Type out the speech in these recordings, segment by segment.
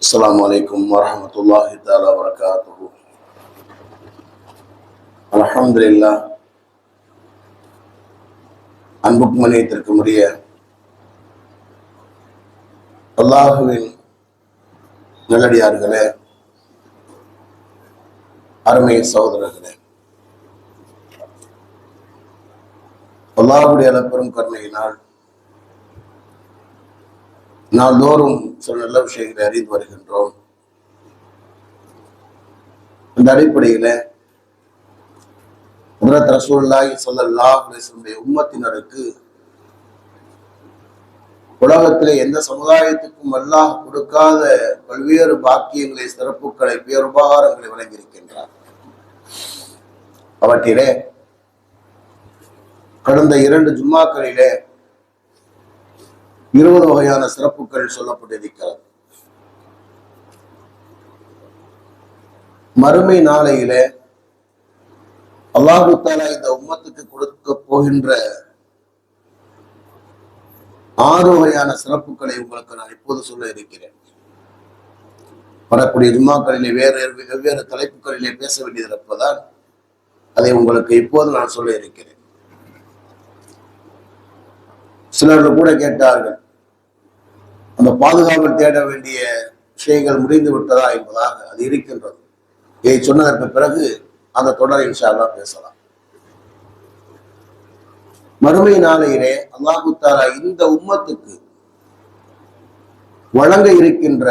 அஸ்ஸலாமு அலைக்கும் வரஹ்மத்துல்லாஹி தஆலா வபரகாத்துஹு. அல்ஹம்துலில்லாஹ். அன்புக்கும் மனிதத்திற்கும் உரிய அல்லாஹுவின் நல்லடியார்களே, அருமை சகோதரர்களே, அல்லாஹுடைய அளப்பெரும் கருணையினால் நாள்தோறும் சில நல்ல விஷயங்களை அறிந்து வருகின்றோம். அந்த அடிப்படையில ஹஜ்ரத் ரசூலுல்லாஹி ஸல்லல்லாஹு அலைஹி வஸல்லம் உம்மத்தினருக்கு உலகத்திலே எந்த சமுதாயத்துக்கும் அல்லாஹ் கொடுக்காத பல்வேறு பாக்கியங்களை, சிறப்புகளை, பேருபகாரங்களை வழங்கியிருக்கின்றார். அவற்றிலே கடந்த 2 ஜும்மாக்களிலே 20 வகையான சிறப்புகள் சொல்லப்பட்டிருக்கிறது. மறுமை நாளையிலே அல்லாஹு தஆலா இந்த உம்மத்துக்கு கொடுக்க போகின்ற 6 வகையான சிறப்புகளை உங்களுக்கு நான் இப்போது சொல்ல இருக்கிறேன். வரக்கூடிய ஜும்மாக்களிலே வெவ்வேறு தலைப்புகளிலே பேச வேண்டியது இருப்பதால் அதை உங்களுக்கு இப்போது நான் சொல்ல இருக்கிறேன். சிலர்கள் கூட கேட்டார்கள், அந்த பாதுகாவல் தேட வேண்டிய விஷயங்கள் முடிந்து விட்டதா என்பதாக. அது இருக்கின்றது. இதை சொன்னதற்கு பிறகு அந்த தொடரை இன்ஷா அல்லாஹ் பேசலாம். மறுமை நாளையிலே அல்லாஹு தஆலா இந்த உம்மத்துக்கு வழங்க இருக்கின்ற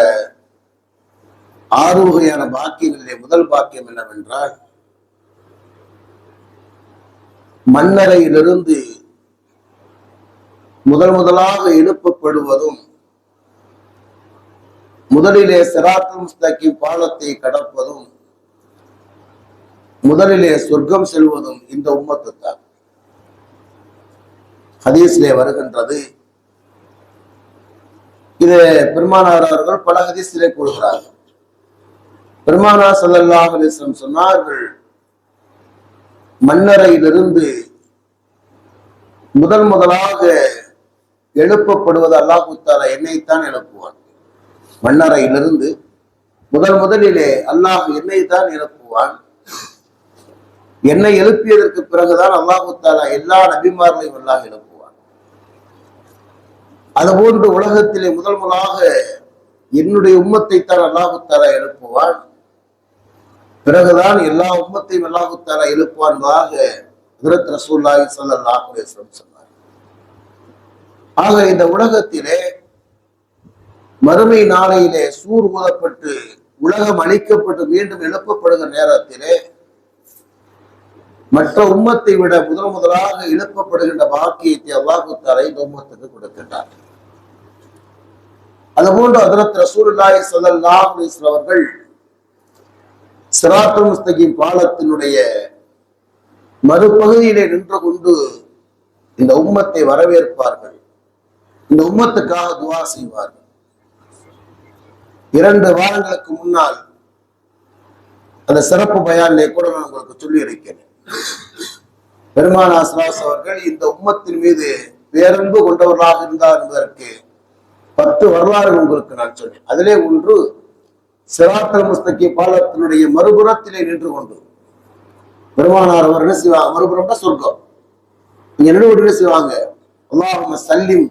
6 வகையான பாக்கியங்களிலே முதல் பாக்கியம் என்னவென்றால், மண்ணறையிலிருந்து முதலாக எழுப்பப்படுவதும், முதலிலே சிராத்துல் முஸ்தகீம் பாலத்தை கடப்பதும், முதலிலே சொர்க்கம் செல்வதும் இந்த உம்மத்து தான். ஹதீஸிலே வருகின்றது. இது பெருமானார் அவர்கள் பல ஹதீஸிலே கூறுகிறார்கள். பெருமானார் ஸல்லல்லாஹு அலைஹி வஸல்லம் சொன்னார்கள், மண்ணறையிலிருந்து முதலாக எழுப்பப்படுவது அல்லாஹு தஆலா என்னைத்தான் எழுப்புவான். மண்ணறையிலிருந்து முதலிலே அல்லாஹ் என்னைத்தான் எழுப்புவான். என்னை எழுப்பியதற்கு பிறகுதான் அல்லாஹு தஆலா எல்லா நபிமார்களையும் அல்லாஹ் எழுப்புவான். அதுபோன்று உலகத்திலே முதலாக என்னுடைய உம்மத்தை தான் அல்லாஹு தஆலா எழுப்புவான். பிறகுதான் எல்லா உம்மத்தையும் அல்லாஹு தஆலா எழுப்புவான்பாக ஹஜ்ரத் ரசூலுல்லாஹி ஸல்லல்லாஹு அலைஹி வஸல்லம் சொன்னார். ஆக இந்த உலகத்திலே மறுமை நாளையிலே சூர் ஊதப்பட்டு உலகம் அழிக்கப்பட்டு மீண்டும் எழுப்பப்படுகிற நேரத்திலே மற்ற உம்மத்தை விட முதலாக எழுப்பப்படுகின்ற பாக்கியத்தை அல்லாஹு தஆலா இந்த உம்மத்துக்கு கொடுக்கின்றார். அதுபோன்று ஹஜ்ரத் ரசூலுல்லாஹி ஸல்லல்லாஹு அலைஹி வஸல்லம் அவர்கள் சிராத்துல் முஸ்தகீம் பாலத்தினுடைய மறுபகுதியிலே நின்று கொண்டு இந்த உம்மத்தை வரவேற்பார்கள். இந்த உம்மத்துக்காக துஆ செய்வார்கள். 2 வாரங்களுக்கு முன்னால் அந்த சிறப்பு பயானிலே கூட நான் உங்களுக்கு சொல்லி இருக்கிறேன். பெருமானார் ஸல்லல்லாஹு அவர்கள் இந்த உம்மத்தின் மீது பேரன்பு கொண்டவர்களாக இருந்தார் என்பதற்கு 10 வரலாறு உங்களுக்கு நான் சொன்னேன். அதிலே ஒன்று, சிராத்துல் முஸ்தகீம் பாலத்தினுடைய மறுபுறத்திலே நின்று கொண்டு பெருமானார் அவர் என்ன செய்வாங்க? மறுபுறம்னா சொர்க்கம். இங்க என்ன செய்வாங்க? அல்லாஹும்ம சல்லிம்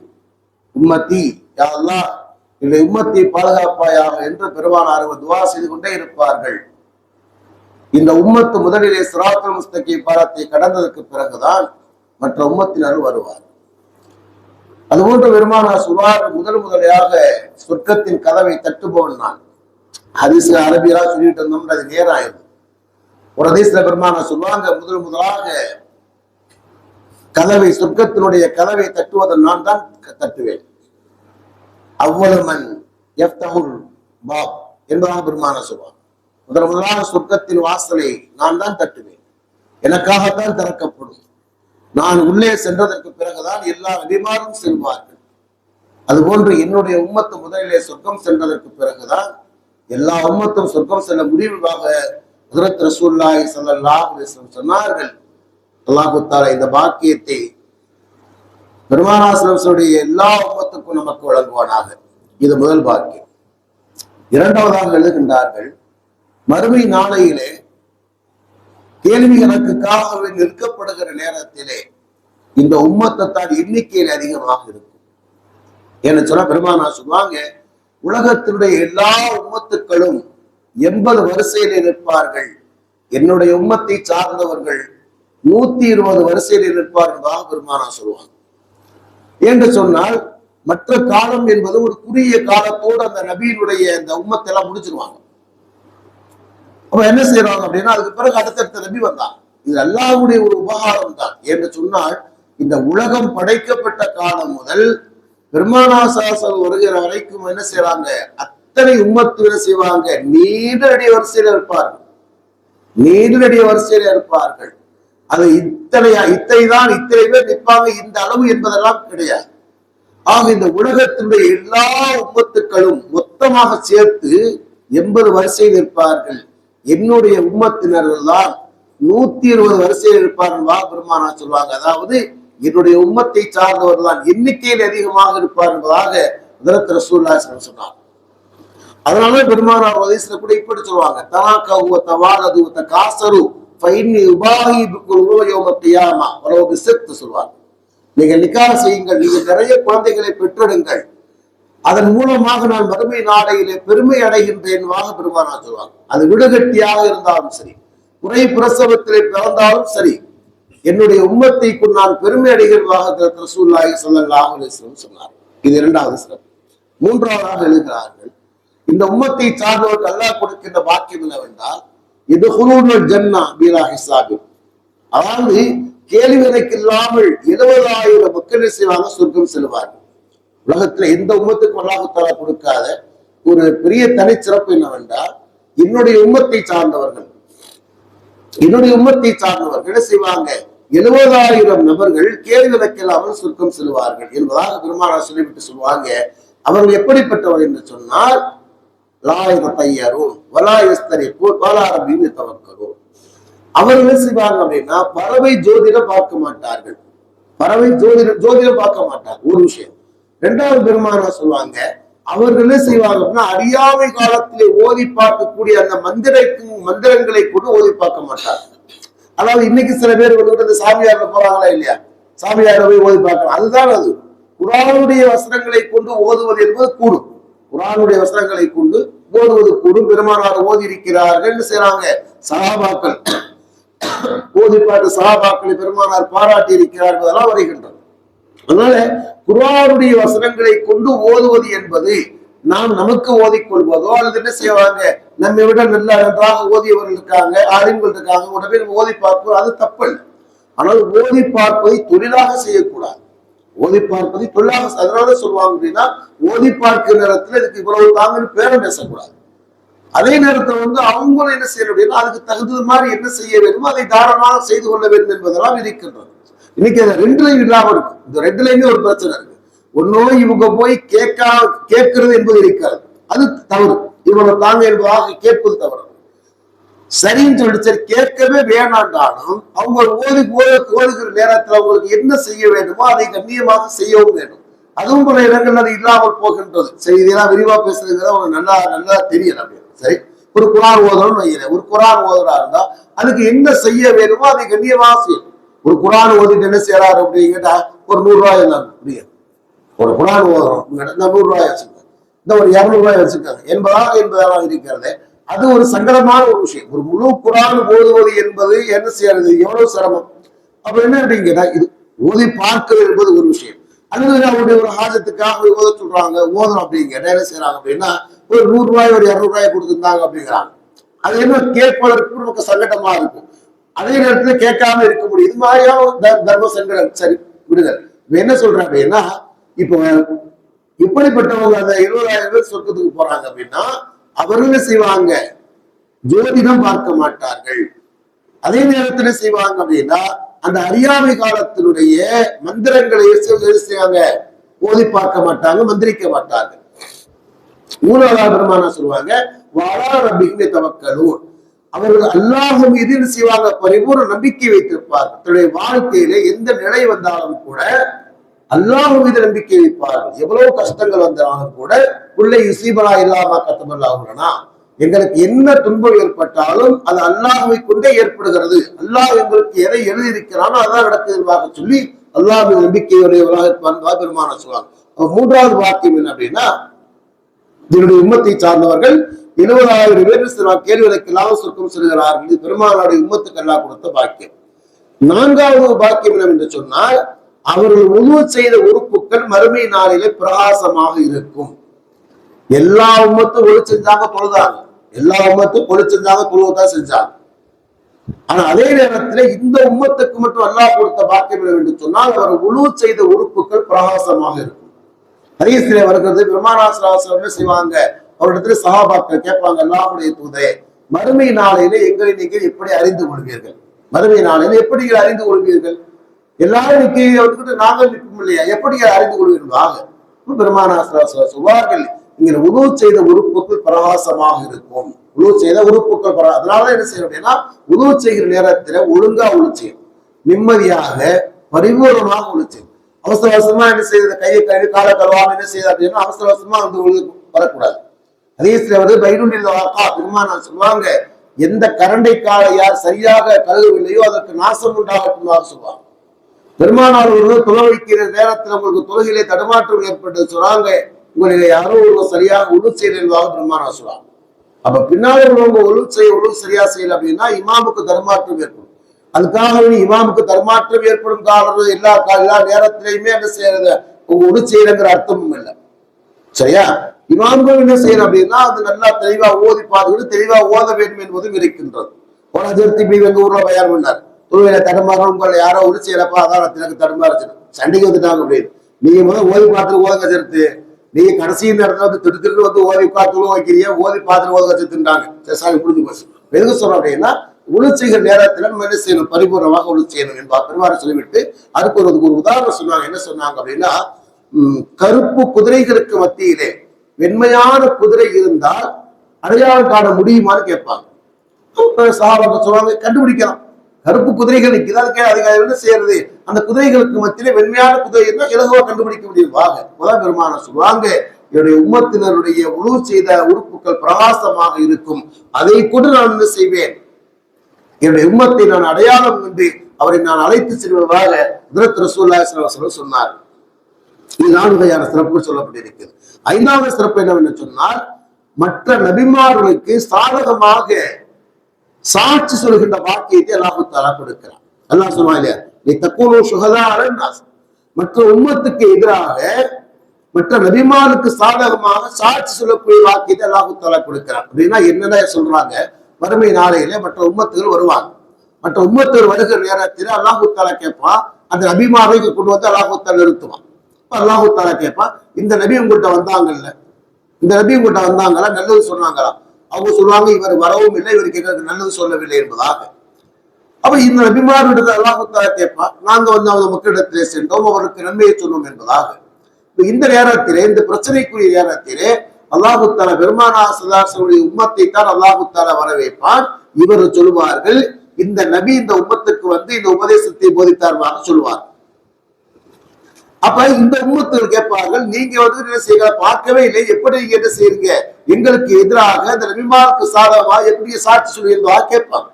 உம்மத்தி, யா அல்லாஹ் இந்த உம்மத்தை பாதுகாப்பாயாக என்று பெருமானார் துஆ செய்து கொண்டே இருப்பார்கள். இந்த உம்மத்து முதலிலே சிராத்துல் முஸ்தகீம் பாலத்தை கடந்ததற்கு பிறகுதான் மற்ற உம்மத்தினர் வருவார். அதுபோன்று பெருமானார் சொல்வார், முதலாக சொர்க்கத்தின் கதவை தட்டுபவன் நான். ஹதீஸ் அரபியா சொல்லிட்டு இருந்தோம்னா அது நேராயிரும். ஒரு ஹதீஸ்ல பெருமானார் சொல்லுவாங்க, முதலாக கதவை, சொர்க்கத்தினுடைய கதவை தட்டுவதன் நான் தான் தட்டுவேன். அவ்வளமன் யஃப்தஹுல் பாப் என்பதாக பெருமானார் சொல்வார். முதலாக சொர்க்கத்தின் வாசலை நான் தான் தட்டுவேன். எனக்காகத்தான் திறக்கப்படும். நான் உள்ளே சென்றதற்கு பிறகுதான் எல்லா நபிமாரும் செல்வார்கள். அதுபோன்று என்னுடைய உம்மத்து முதலிலே சொர்க்கம் சென்றதற்கு பிறகுதான் எல்லா உம்மத்தும் சொர்க்கம் செல்ல முடிவுக்காக ஹஜ்ரத் ரசூலுல்லாஹி ஸல்லல்லாஹு அலைஹி வஸல்லம் சொன்னார்கள். அல்லாஹு தஆலா இந்த பாக்கியத்தை பெருமானாசுடைய எல்லா உம்மத்துக்கும் நமக்கு வழங்குவானாக. இது முதல் பாக்கியம். இரண்டாவதாக எழுதுகின்றார்கள், மறுமை நாளையிலே கேள்வி கணக்குக்காக நிற்கப்படுகிற நேரத்திலே இந்த உம்மத்தை தான் எண்ணிக்கையில் அதிகமாக இருக்கும். என்ன சொன்னா பெருமானா சொல்லுவாங்க, உலகத்தினுடைய எல்லா உம்மத்துக்களும் 80 வரிசையில் நிற்பார்கள், என்னுடைய உம்மத்தை சார்ந்தவர்கள் 120 வரிசையில் நிற்பார்கள் பெருமானா சொல்லுவாங்க. என்று சொன்னால் மற்ற காலம் என்பது ஒரு குறுகிய காலத்தோடு அந்த நபியினுடைய அந்த உம்மத்தை எல்லாம் முடிச்சிருவாங்க. அப்ப என்ன செய்யறாங்க அப்படின்னா, அதுக்கு பிறகு அடுத்தடுத்த நபி வந்தாங்க. இது அல்லாஹ்வுடைய ஒரு உபகாரம் தான். என்று சொன்னால் இந்த உலகம் படைக்கப்பட்ட காலம் முதல் பெருமானாசாசல் வருகிற வரைக்கும் என்ன செய்யறாங்க, அத்தனை உம்மத்து என்ன செய்வாங்க, நீண்டடிய வரிசையில இருப்பார்கள், நீண்டடிய வரிசையில இருப்பார்கள். அது இத்தனைதான் இத்தனை பேர் நிற்பாங்க இந்த அளவு என்பதெல்லாம் கிடையாது. ஆக இந்த உலகத்தினுடைய எல்லா உம்மத்துக்களும் மொத்தமாக சேர்த்து 80 வரிசையில் இருப்பார்கள். என்னுடைய உம்மத்தினர்கள் தான் 120 வரிசையில் இருப்பார்கள் பெருமானா சொல்லுவாங்க. அதாவது என்னுடைய உம்மத்தை சார்ந்தவர் தான் எண்ணிக்கையில் அதிகமாக இருப்பார் என்பதாக ஹஜ்ரத் ரசூலுல்லாஹி ஸல்லல்லாஹு அலைஹி வஸல்லம் சொன்னார். அதனால பெருமானார் ஹதீஸ்ல கூட இப்படி சொல்லுவாங்க, தனாகவு தவாலது தகாசரு ஃபைன்னி உபாஹி பிகுல் யௌம கியாமா வலவ் பிஸத் சொல்வாங்க. நீங்கள் நிக்காஹ் செய்யுங்கள், நீங்கள் நிறைய குழந்தைகளை பெற்றெடுங்கள், அதன் மூலமாக நான் மறுமை நாளையிலே பெருமை அடைகின்றேன் பெருமானார் சொல்வாங்க. அது விடுகட்டியாக இருந்தாலும் சரி, குறை பிரசவத்திலே பிறந்தாலும் சரி, என்னுடைய உம்மத்தை நான் பெருமை அடைகிறதாக ரசூலுல்லாஹி ஸல்லல்லாஹு அலைஹி வஸல்லம் சொன்னார். இது இரண்டாவது சிறப்பு. மூன்றாவதாக எழுதுகிறார்கள், இந்த உம்மத்தை சார்ந்தவர்கள் அல்லாஹ் கொடுக்கின்ற பாக்கியம் என்னவென்றால், இது ஹுலூனுல் ஜன்னா பிலா ஹிசாபி, அதாவது கேள்வி கணக்கு இல்லாமல் 70,000 மக்கள் செய்வாங்க, சொர்க்கம் செல்வார்கள். உலகத்துல எந்த உம்மத்துக்கும் அல்லாஹ் தஆலா கொடுக்காத ஒரு பெரிய தனிச்சிறப்பு என்னவென்றால், என்னுடைய உம்மத்தை சார்ந்தவர்கள் என்ன செய்வாங்க, 70,000 நபர்கள் கேள்வி கணக்கு இல்லாமல் சொர்க்கம் செல்வார்கள் என்பதாக பெருமானார் சொல்லிவிட்டு சொல்லுவாங்க. அவர்கள் எப்படிப்பட்டவர் என்று சொன்னால், அவர்கள் செய்வாங்க அப்படின்னா பறவை ஜோதிடம் பார்க்க மாட்டார்கள், பறவை ஜோதிடம் பார்க்க மாட்டார். ஒரு விஷயம். இரண்டாவது பெருமானா சொல்லுவாங்க, அவர்களே செய்வாங்க அப்படின்னா அறியாமை காலத்திலே ஓதி பார்க்கக்கூடிய அந்த மந்திரங்களை கூட ஓதி பார்க்க மாட்டார். அதாவது இன்னைக்கு சில பேர் வந்து சாமியார்ல போறாங்களா இல்லையா, சாமியார போய் ஓதி பார்க்கலாம். அதுதான் அது. குர்ஆனுடைய வசனங்களை கொண்டு ஓதுவது என்பது கூடும், குர்ஆனுடைய வசனங்களை கொண்டு ஓதுவது கூடும். பெருமானார் ஓதி இருக்கிறார்கள், என்ன செய்யறாங்க, சஹாபாக்கள் ஓதி பாட்டு சஹாபாக்களை பெருமானார் பாராட்டி இருக்கிறார்கள், அதெல்லாம் வருகின்றது. அதனால குர்ஆனுடைய வசனங்களை கொண்டு ஓதுவது என்பது நாம் நமக்கு ஓதிக்கொள்வதோ அல்லது என்ன செய்வாங்க, நம்மை விட நல்ல நன்றாக ஓதியவர்கள் இருக்காங்க, ஆலிம்கள் இருக்காங்க, உடனே ஓதி பார்ப்போம், அது தப்பல்ல. ஆனால் ஓதி பார்ப்பதை தொழிலாக செய்யக்கூடாது, ஓதி பார்ப்பதை தொழிலாக. அதனால சொல்லுவாங்க அப்படின்னா, ஓதி பார்க்கிற நேரத்துல இதுக்கு இவ்வளவு தாங்கன்னு பேரம் பேசக்கூடாது. அதே நேரத்தில் வந்து அவங்களும் என்ன செய்யணும் அப்படின்னா, அதுக்கு தகுந்த மாதிரி என்ன செய்ய வேண்டுமோ அதை தாராளமாக செய்து கொள்ள வேண்டும் என்பதெல்லாம் இருக்கின்றது. இன்னைக்கு அந்த ரெண்டுலையும் இல்லாம இருக்கு. இந்த ரெண்டுலையுமே ஒரு பிரச்சனை இருக்கு. ஒன்னோ இவங்க போய் கேட்கிறது என்பது இருக்காது, அது தவறு. இவ்வளவு தாங்க என்பதாக கேட்பது தவறு. சரின்னு சொல்லிட்டு சரி கேட்கவே வேணாண்டாலும் அவங்க ஓதுகிற நேரத்தில் அவங்களுக்கு என்ன செய்ய வேண்டுமோ அதை கண்ணியமாக செய்யவும் வேண்டும். அதுவும் பல இடங்கள் அது இல்லாமல் போகின்றது. சரி, இதெல்லாம் விரிவா பேசுறதுங்கிறத அவங்க நல்லா தெரியல. சரி, ஒரு குர்ஆன் ஓதுறோம்னு வைக்கிறேன், ஒரு குர்ஆன் ஓதுறா இருந்தா அதுக்கு என்ன செய்ய வேணுமோ அதை கண்ணியமாக செய்யும். ஒரு குர்ஆன் ஓதிட்டு என்ன செய்யறாரு அப்படின்னு கேட்டா, ஒரு 100 ரூபாய் இருந்தாங்க அப்படியே ஒரு குர்ஆன் ஓதுறோம், இந்த 100 ரூபாய் வச்சுக்கோங்க, இந்த ஒரு 200 ரூபாய் வச்சுக்கோங்க, 80 இருக்கிறது. அது ஒரு சங்கடமான ஒரு விஷயம். ஒரு முழு குர்ஆன் ஓதுவது என்பது என்ன செய்யறது, எவ்வளவு சிரமம். அப்ப என்ன அப்படின்னு கேட்டா, இது ஓதி பார்க்கிறது என்பது ஒரு விஷயம். அது அவருடைய ஒரு ஹாஜத்துக்காக ஓத சொல்றாங்க, ஓதணும் அப்படின்னு கேட்டா என்ன செய்யறாங்க அப்படின்னா, ஒரு 100 ரூபாய் ஒரு 200 ரூபாய் கொடுத்துருந்தாங்க அப்படிங்கிறாங்க. அது என்ன கேட்பதற்கு நமக்கு சங்கடமா இருக்கும். அதே நேரத்துல கேட்காம இருக்க முடியும். இது மாதிரியான தர்ம சங்கடம். சரி விடுதல். என்ன சொல்றேன் அப்படின்னா, இப்போ இப்படிப்பட்டவங்க அந்த 20,000 பேர் சொர்க்கத்துக்கு போறாங்க அப்படின்னா, அவர்கள் செய்வாங்க, ஜோதிடம் பார்க்க மாட்டார்கள். அதே நேரத்துல செய்வாங்க அப்படின்னா, அந்த அறியாமை காலத்தினுடைய மந்திரங்களை செய்வாங்க, ஓதி பார்க்க மாட்டாங்க, மந்திரிக்க மாட்டாங்க. மூணாவது பெருமானா சொல்லுவாங்க, வாலா ரப்பிஹி தவக்கலூன், அவர்கள் அல்லாஹ் மீது என்ன செய்வாங்க, பரிபூர்ண நம்பிக்கை வைத்திருப்பார். தன்னுடைய வாழ்க்கையில எந்த நிலை வந்தாலும் கூட அல்லாஹ் மீது நம்பிக்கை வைப்பார்கள். எவ்வளவு கஷ்டங்கள் வந்தாலும் கூட உள்ளே யுசீபனா இல்லாம கத்தமல்லாஹுலனா, எங்களுக்கு என்ன துன்பம் ஏற்பட்டாலும் அது அல்லாஹ்வை கொண்டே ஏற்படுகிறது. அல்லாஹ் எங்களுக்கு எதை எழுதியிருக்கிறானோ அதான் நடக்குதுவாக சொல்லி அல்லாஹ் மீது நம்பிக்கையுடையவராக பெருமான சொல்லுவாங்க. மூன்றாவது வாக்கியம் என்ன அப்படின்னா, இதனுடைய உம்மத்தை சார்ந்தவர்கள் 70,000 பேர் கேள்விகளுக்கெல்லாம் சொர்க்கம் செல்கிறார்கள். இது பெருமானுடைய உம்மத்துக்கு எல்லாம் கொடுத்த பாக்கியம். நான்காவது பாக்கியம் என்னவென்று சொன்னால், அவர்கள் உணவு செய்த உறுப்புகள் மறுமை நாளிலே பிரகாசமாக இருக்கும். எல்லா உம்மத்தும் ஒளி செஞ்சாங்க, தொழுதாங்க. எல்லா உம்மத்தும் ஒளி செஞ்சாங்க, தொழுவதான் செஞ்சாங்க. ஆனா அதே நேரத்துல இந்த உம்மத்துக்கு மட்டும் அல்லாஹ் கொடுத்த பாக்கியம் என்னவென்று சொன்னால், அவர் உணவு செய்த உறுப்புகள் பிரகாசமாக இருக்கும். ஹதீஸ்ல வருகிறது, பெருமானார் செய்வாங்க, அவரிடத்துல சஹாபாக்கள் கேட்பாங்க, அல்லாஹ்வுடைய தூதரே, மறுமை நாளையில எங்களை நீங்கள் எப்படி அறிந்து கொள்வீர்கள்? மறுமை நாளையில எப்படி அறிந்து கொள்வீர்கள்? எல்லாரும் வந்துகிட்டு நாங்கள் நிற்கும் இல்லையா, எப்படி அறிந்து கொள்வீர்களாக? பெருமானார் சொல்வார்கள், நீங்கள் உணவு செய்த உறுப்புகள் பிரகாசமாக இருக்கும். உணவு செய்த உறுப்புகள் அதனாலதான் என்ன செய்யணும் அப்படின்னா, உணவு செய்கிற நேரத்துல ஒழுங்கா உழு செய்யும், நிம்மதியாக பரிபூர்ணமாக உழு செய்யும். அவசர அவசரமா என்ன செய்யுது, கையை கழுவி கால கழுவாம என்ன செய்யுது அப்படின்னா அவசர அவசரமா வரக்கூடாது. அதே சில வந்து பைருண்டில் வாக்கா பெருமானார் சொல்லுவாங்க, எந்த கரண்டை காலை யார் சரியாக கழுவவில்லையோ அதற்கு நாசம் உண்டாகட்டும் சொல்லுவாங்க. பெருமானார் ஒருவர் தொலை வைக்கிற நேரத்தில் உங்களுக்கு தொழுகையிலே தடுமாற்றம் ஏற்பட்டது சொல்றாங்க, உங்களை யாரோ ஒருவர் சரியாக உழு செய்யலாக பெருமானார் சொல்லுவாங்க. அப்ப பின்னாடி உள்ளவங்க ஒழு சரியா செய்யல அப்படின்னா இமாமுக்கு தடுமாற்றம் ஏற்படும். அதுக்காக இமாமுக்கு தடுமாற்றம் ஏற்படும் காலம் எல்லா நேரத்திலையுமே என்ன செய்யறது, உங்க ஒழு செய்யறங்கிற அர்த்தமும் இல்லை. சரியா? இமாம்கள் என்ன செய்யணும் அப்படின்னா அது நல்லா தெளிவா ஓதி பார்த்துக்கிட்டு தெளிவா ஓத வேண்டும் என்பதும் இருக்கின்றது. போன திருத்தி எங்க ஊர்ல பயன் பண்ணார், தொழுகையில தடுமாறும் உங்களை யாரோ ஒழு செய்யறப்பா அதான் எனக்கு தடுமாறுச்சு சண்டைக்கு வந்துட்டாங்க அப்படின்னு. நீங்க முதல் ஓதி பார்த்து ஓதுங்க சேர்த்து, நீங்க கடைசி நேரத்துல வந்து திட்டு வந்து ஓதி பார்த்து வைக்கிறீங்க, ஓதி பார்த்து ஓத வச்சுட்டாங்க. சாமி புரிஞ்சு போச்சு. எதுக்கு சொல்றோம் அப்படின்னா, ஒழு செய்கிற நேரத்துல நம்ம என்ன செய்யணும், பரிபூர்ணமாக ஒழு செய்யணும் என்பா பெருமாறு சொல்லிவிட்டு அதுக்கு ஒரு உதாரணம் சொன்னாங்க. என்ன சொன்னாங்க அப்படின்னா, கருப்பு குதிரைகளுக்கு மத்தியிலே வெண்மையான குதிரை இருந்தால் அடையாளம் காண முடியுமான்னு கேட்பாங்க. சொல்லுவாங்க, கண்டுபிடிக்கலாம். கருப்பு குதிரைகள் நிற்குது, அதுக்கு என்ன செய்யறது, அந்த குதிரைகளுக்கு மத்தியிலே வெண்மையான குதிரை இருந்தால் இலகுவா கண்டுபிடிக்க முடியுவாங்க. முதல் பெருமான சொல்லுவாங்க, என்னுடைய உம்மத்தினருடைய உழவு செய்த உறுப்புகள் பிரகாசமாக இருக்கும், அதை கொண்டு நான் என்ன செய்வேன், என்னுடைய உம்மத்தை நான் அடையாளம் என்று அவரை நான் அழைத்து செல்வதாக ஹஜ்ரத் ரசூலுல்லாஹி ஸல்லல்லாஹு அலைஹி வஸல்லம் சொன்னார். இது 4 வகையான சிறப்புகள் சொல்லப்பட்டிருக்கிறது. 5வது சிறப்பு என்னவென்று சொன்னால், மற்ற நபிமார்களுக்கு சாதகமாக சாட்சி சொல்கின்ற வாக்கியத்தை அல்லாஹ் தஆலா கொடுக்கிறார். அல்லாஹ் சொல்லுவாங்க இல்லையா, நீ தக்கூனு ஷுஹதா அலன் நாஸ், மற்ற உம்மத்துக்கு எதிராக மற்ற நபிமாருக்கு சாதகமாக சாட்சி சொல்லக்கூடிய வாக்கியத்தை அல்லாஹ் தஆலா கொடுக்கிறார். அப்படின்னா என்னென்ன சொல்றாங்க, வறுமை நாளையில மற்ற உம்மத்துகள் வருவாங்க. மற்ற உம்மத்துகள் வருகிற நேரத்தில் அல்லாஹ் தஆலா கேட்பான், அந்த நபிமாரை கொண்டு வந்து அல்லாஹ் தஆலா நிறுத்துவான். அல்லாஹ் தஆலா கேட்பான், இந்த நபி உங்கள்கிட்ட வந்தாங்கல்ல, இந்த நபி உங்கள்கிட்ட வந்தாங்களா, நல்லது சொன்னாங்களா? அவங்க சொல்லுவாங்க, இவர் வரவும் இல்லை, இவருக்கு எங்களுக்கு நல்லது சொல்லவில்லை என்பதாக. அப்ப இந்த நபிமாரிடத்தை அல்லாஹ் தஆலா கேட்பான், நாங்க வந்து அவங்க மக்களிடத்திலே சென்றோம், அவருக்கு நன்மையை சொன்னோம் என்பதாக. இந்த நேரத்திலே, இந்த பிரச்சனைக்குரிய நேரத்திலே அல்லாஹ் தஆலா பெருமானார் ஸல்லல்லாஹு அலைஹி வஸல்லம் உம்மத்தை தான் அல்லாஹ் தஆலா வரவேற்பான். இவர் சொல்லுவார்கள், இந்த நபி இந்த உம்மத்துக்கு வந்து இந்த உபதேசத்தை போதித்தார்வாக சொல்லுவார். அப்ப இந்த உம்மத்துகள் கேட்பார்கள், நீங்க வந்து என்ன செய்ய பார்க்கவே இல்லை, எப்படி நீங்க என்ன செய்யுங்க, எங்களுக்கு எதிராக இந்த நபிமாருக்கு சாதகமாக எப்படி சாட்சி சொல்லுவா கேட்பாங்க.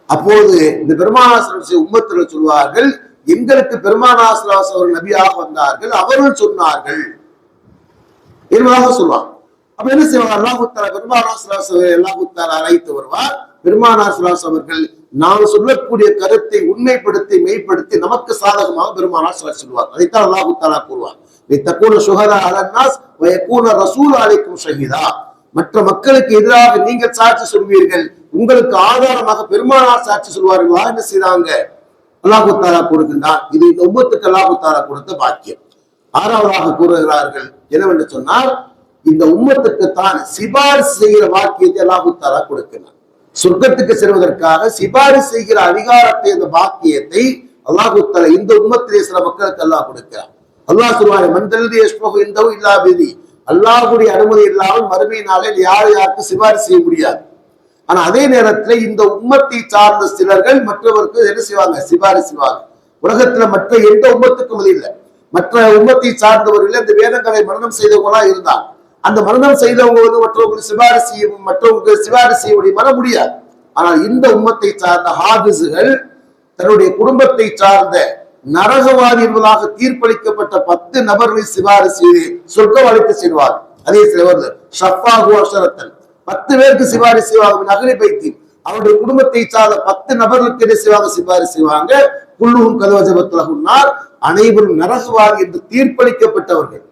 அப்போது இந்த பெருமானார் உம்மத்தில் சொல்வார்கள், எங்களுக்கு பெருமானார் ஒரு நபியாக வந்தார்கள், அவர்கள் சொன்னார்கள் என்பதாக சொல்லுவாங்க. அப்ப என்ன செய்வாங்க, அல்லாஹ் தஆலா பெருமானார் அல்லாஹ் தஆலா அழைத்து வருவார். பெருமானார் அவர்கள் நாம் சொல்லக்கூடிய கருத்தை உண்மைப்படுத்தி மெய்ப்படுத்தி நமக்கு சாதகமாக பெருமானார் சொல்லுவார். அதைத்தான் அல்லாஹ் தஆலா கூறுவார், தக்கூன ஷுஹதா அலன் நாஸ் வ யகூன ரசூல் அலைக்கும் ஷஹீதா, மற்ற மக்களுக்கு எதிராக நீங்கள் சாட்சி சொல்வீர்கள், உங்களுக்கு ஆதாரமாக பெருமானார் சாட்சி சொல்வார்களா என்ன செய்தாங்க அல்லாஹ் தஆலா கூறுகின்றார். இது இந்த உம்மத்துக்கு அல்லாஹ் தஆலா கொடுத்த பாக்கியம். 6வதாக கூறுகிறார்கள் என்னவென்று சொன்னால், இந்த உம்மத்துக்கு தான் சிபாரிசு செய்கிற வாக்கியத்தை அல்லாஹ் தஆலா கொடுக்கிறார். சொர்க்கத்துக்கு செல்வதற்காக சிபாரிசு செய்கிற அதிகாரத்தை, அந்த பாக்கியத்தை அல்லாஹ் தஆலா இந்த உம்மத்திலே சில மக்களுக்கு அல்லாஹ் கொடுக்கிறார். அல்லாஹ் சொல்வார், மன்தல்தி யஷ்ஃபஹு இன்தஹு இல்லா பிஇذنி, அல்லாஹ்வுடைய அனுமதி இல்லாமல் மறுமை நாளில் யாருக்கு சிபாரிசு செய்ய முடியாது. ஆனா அதே நேரத்துல இந்த உம்மத்தை சார்ந்த சிலர்கள் மற்றவருக்கு என்ன செய்வாங்க, சிபாரிசு செய்வாங்க. உலகத்துல மற்ற எந்த உம்மத்துக்கும் அது இல்லை. மற்ற உம்மத்தை சார்ந்தவர்கள் இந்த வேதங்களை மரணம் செய்தவங்களா இருந்தாங்க. அந்த மரணம் செய்தவங்க வந்து மற்றவங்களுக்கு சிபாரிசு செய்ய வர முடியாது. ஆனால் இந்த உம்மத்தை சார்ந்த ஹாபிஸுகள் தன்னுடைய குடும்பத்தை சார்ந்த நரகவாதி என்பதாக தீர்ப்பளிக்கப்பட்ட 10 நபர்களை சிபாரிசு செய்து சொர்க்கம் அழைத்து செல்வார். அதே சிலவர் 10 பேருக்கு சிபாரிசு செய்வாங்க. நகரி பைத்தி அவருடைய குடும்பத்தை சார்ந்த 10 நபர்களுக்கு என்ன செய்வாங்க? சிபாரிசு செய்வாங்க. குல்லுஹும் கதவஜபத்துலகுன்னார், அனைவரும் நரகவாதி என்று தீர்ப்பளிக்கப்பட்டவர்கள்.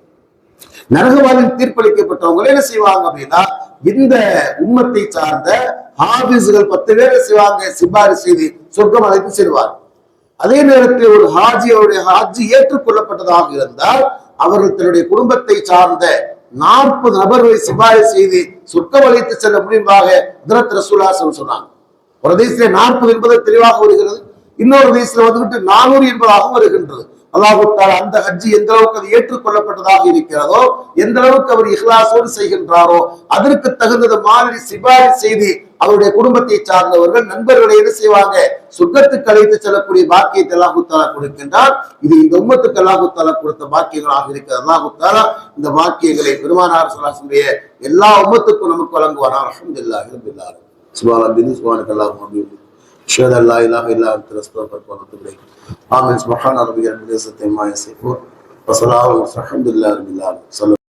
நரகவாதியில் தீர்ப்பளிக்கப்பட்டவங்க என்ன செய்வாங்க அப்படின்னா, இந்த உம்மத்தை சார்ந்த ஹாபிஸ்கள் 10 பேரை செய்வாங்க சிபாரிசு செய்து சொர்க்கம் அழைத்து செல்வார். அதே நேரத்தில் ஒரு அவருடைய ஹாஜி ஏற்றுக்கொள்ளப்பட்டதாக இருந்தால் அவர்கள் தன்னுடைய குடும்பத்தை சார்ந்த 40 நபர்களை சிபாரிசு செய்து சொர்க்கம் அழைத்து செல்ல முடியுமாக ஹஜ்ரத் ரசூலுல்லாஹ் சொன்னாங்க. ஒரு ஹதீஸ்ல 40 என்பது தெளிவாக வருகிறது, இன்னொரு ஹதீஸ்ல வந்துட்டு 400 என்பதாக வருகின்றது. அல்லாஹ் தஆலா அந்த ஹஜ்ஜி எந்த அளவுக்கு அது ஏற்றுக்கொள்ளப்பட்டதாக இருக்கிறதோ, எந்த அளவுக்கு அவர் இஹ்லாஸோடு செய்கின்றாரோ அதற்கு தகுந்தது மாதிரி சிபாரிசு செய்து அவருடைய குடும்பத்தை சார்ந்தவர்கள் நண்பர்களை என்ன செய்வாங்க? சொர்க்கத்துக்கு அழைத்து செல்லக்கூடிய பாக்கியத்தை அல்லாஹ் தஆலா கொடுக்கின்றார். இது இந்த உம்மத்துக்கு அல்லாஹ் தஆலா கொடுத்த பாக்கியங்களாக இருக்கிறது. அல்லாஹ் தஆலா இந்த பாக்கியங்களை பெருமானார் ஸல்லல்லாஹு அலைஹி வஸல்லம் எல்லா உம்மத்துக்கும் நமக்கு வழங்குவார். அல்ஹம்துலில்லாஹி ரப்பில் ஆலமீன். சுப்ஹானல்லாஹி வ பிஹம்திஹி அஷ்ஹது அல்லா இலாஹா இல்லா அன்த அஸ்தக்ஃபிருக வ அத்தூபு இலைக். ஆமீன். சுப்ஹான ரப்பியல் இஸ்ஸத்தி அம்மா யசிஃபூன் வ ஸலாமுன் அலல் முர்ஸலீன். அல்ஹம்துலில்லாஹி ரப்பில் ஆலமீன்.